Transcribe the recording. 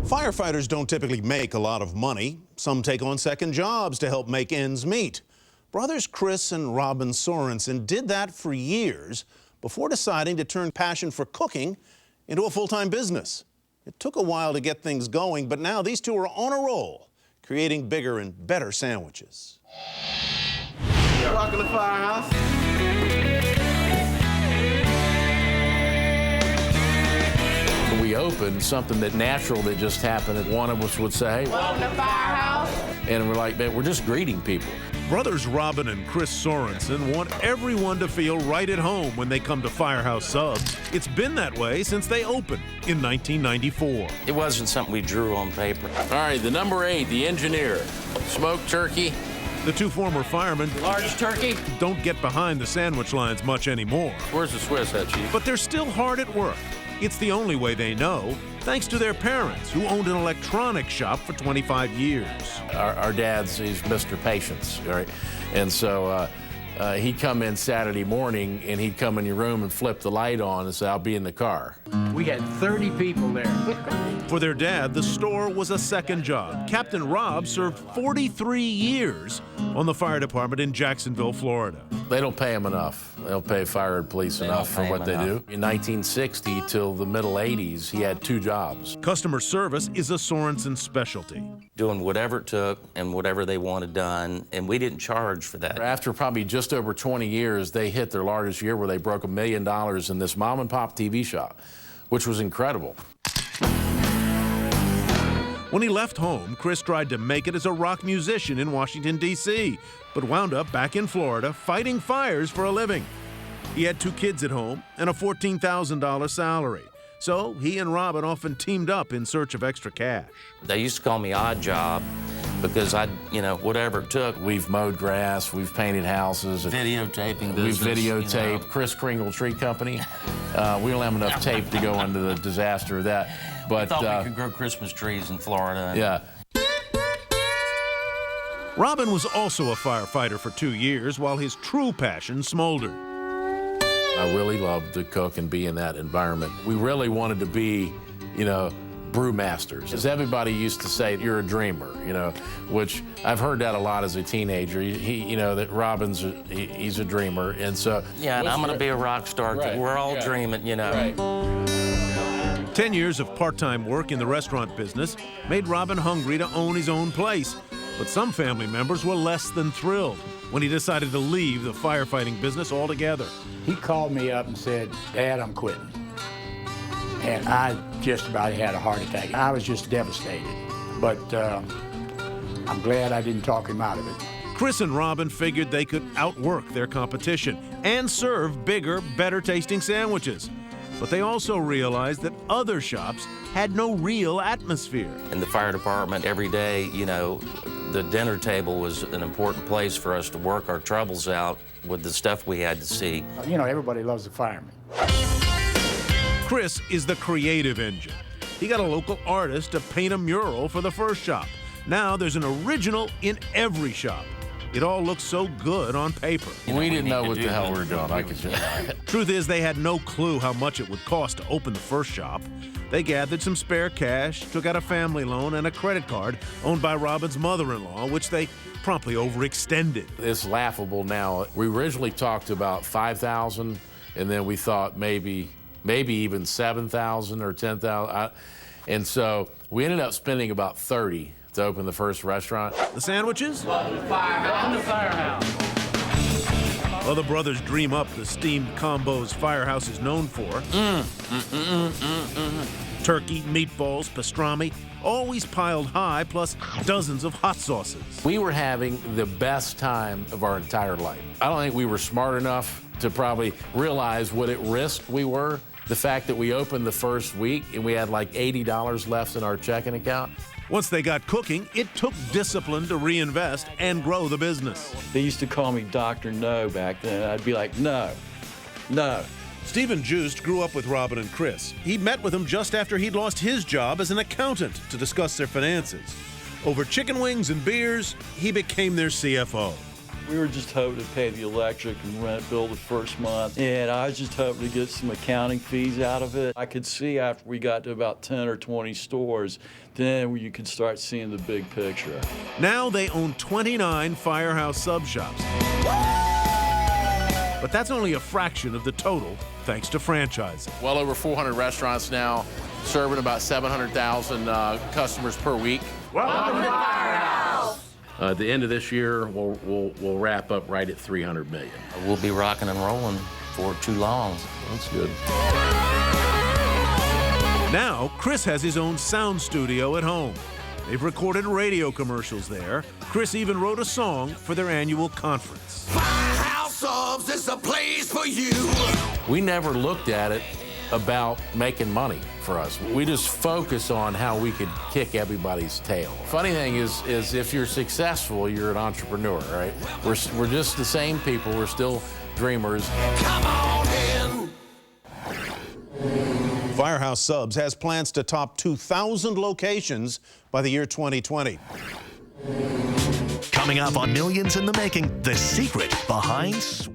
Firefighters don't typically make a lot of money. Some take on second jobs to help make ends meet. Brothers Chris and Robin Sorensen did that for years before deciding to turn passion for cooking into a full-time business. It took a while to get things going, but now these two are on a roll, creating bigger and better sandwiches. Welcome to Firehouse. When we opened, something natural that just happened, and one of us would say, "Hey, Welcome to Firehouse." And we're like, man, we're just greeting people. Brothers Robin and Chris Sorensen want everyone to feel right at home when they come to Firehouse Subs. It's been that way since they opened in 1994. It wasn't something we drew on paper. All right, the number 8, the engineer. Smoked turkey. The two former firemen Large turkey? don't get behind the sandwich lines much anymore. Where's the Swiss at, Chief? But they're still hard at work. It's the only way they know, thanks to their parents, who owned an electronics shop for 25 years. Our dad's, he's Mr. Patience, all right? And so he'd come in Saturday morning, and he'd come in your room and flip the light on and say, "I'll be in the car." We had 30 people there. For their dad, the store was a second job. Captain Rob served 43 years on the fire department in Jacksonville, Florida. They don't pay him enough. They don't pay fire and police enough for what they do. In 1960 till the middle 80s, he had 2 jobs. Customer service is a Sorensen specialty. Doing whatever it took and whatever they wanted done, and we didn't charge for that. After probably just over 20 years, they hit their largest year where they broke $1 million in this mom and pop TV shop, which was incredible. When he left home, Chris tried to make it as a rock musician in Washington, D.C., but wound up back in Florida fighting fires for a living. He had 2 kids at home and a $14,000 salary. So he and Robin often teamed up in search of extra cash. They used to call me Odd Job because whatever it took. We've mowed grass, we've painted houses. Videotaping We've business, videotaped Kris Kringle Tree Company. We don't have enough tape to go into the disaster of that. But I thought we could grow Christmas trees in Florida. Yeah. Robin was also a firefighter for 2 years while his true passion smoldered. I really loved to cook and be in that environment. We really wanted to be, brewmasters. As everybody used to say, you're a dreamer, which I've heard that a lot as a teenager. That Robin's he's a dreamer, and so Yeah, and I'm going to be a rock star. Right. We're all dreaming, Right. 10 years of part-time work in the restaurant business made Robin hungry to own his own place. But some family members were less than thrilled when he decided to leave the firefighting business altogether. He called me up and said, "Dad, I'm quitting." And I just about had a heart attack. I was just devastated. But I'm glad I didn't talk him out of it. Chris and Robin figured they could outwork their competition and serve bigger, better-tasting sandwiches. But they also realized that other shops had no real atmosphere. In the fire department, every day, the dinner table was an important place for us to work our troubles out with the stuff we had to see. Everybody loves the fireman. Chris is the creative engine. He got a local artist to paint a mural for the first shop. Now there's an original in every shop. It all looks so good on paper. We didn't know what the hell we were doing, I could tell you. Truth is, they had no clue how much it would cost to open the first shop. They gathered some spare cash, took out a family loan and a credit card owned by Robin's mother-in-law, which they promptly overextended. It's laughable now. We originally talked about $5,000, and then we thought maybe even $7,000 or $10,000. And so we ended up spending about $30,000 to open the first restaurant. The sandwiches? Welcome to Firehouse. Well, the brothers dream up the steamed combos Firehouse is known for. Turkey, meatballs, pastrami, always piled high, plus dozens of hot sauces. We were having the best time of our entire life. I don't think we were smart enough to probably realize what at risk we were. The fact that we opened the first week and we had like $80 left in our checking account. Once they got cooking, it took discipline to reinvest and grow the business. They used to call me Dr. No back then. I'd be like, no, no. Stephen Joost grew up with Robin and Chris. He met with them just after he'd lost his job as an accountant to discuss their finances. Over chicken wings and beers, he became their CFO. We were just hoping to pay the electric and rent bill the first month, and I was just hoping to get some accounting fees out of it. I could see after we got to about 10 or 20 stores, then you could start seeing the big picture. Now they own 29 Firehouse sub shops. But that's only a fraction of the total, thanks to franchising. Well over 400 restaurants now, serving about 700,000 customers per week. Welcome to Firehouse! At the end of this year, we'll wrap up right at 300 million. We'll be rocking and rolling for too long. That's good. Now, Chris has his own sound studio at home. They've recorded radio commercials there. Chris even wrote a song for their annual conference. Firehouse Subs is a place for you. We never looked at it about making money for us. We just focus on how we could kick everybody's tail. Funny thing is if you're successful, you're an entrepreneur, right? We're just the same people. We're still dreamers. Come on in. Firehouse Subs has plans to top 2,000 locations by the year 2020. Coming up on Millions in the Making, the secret behind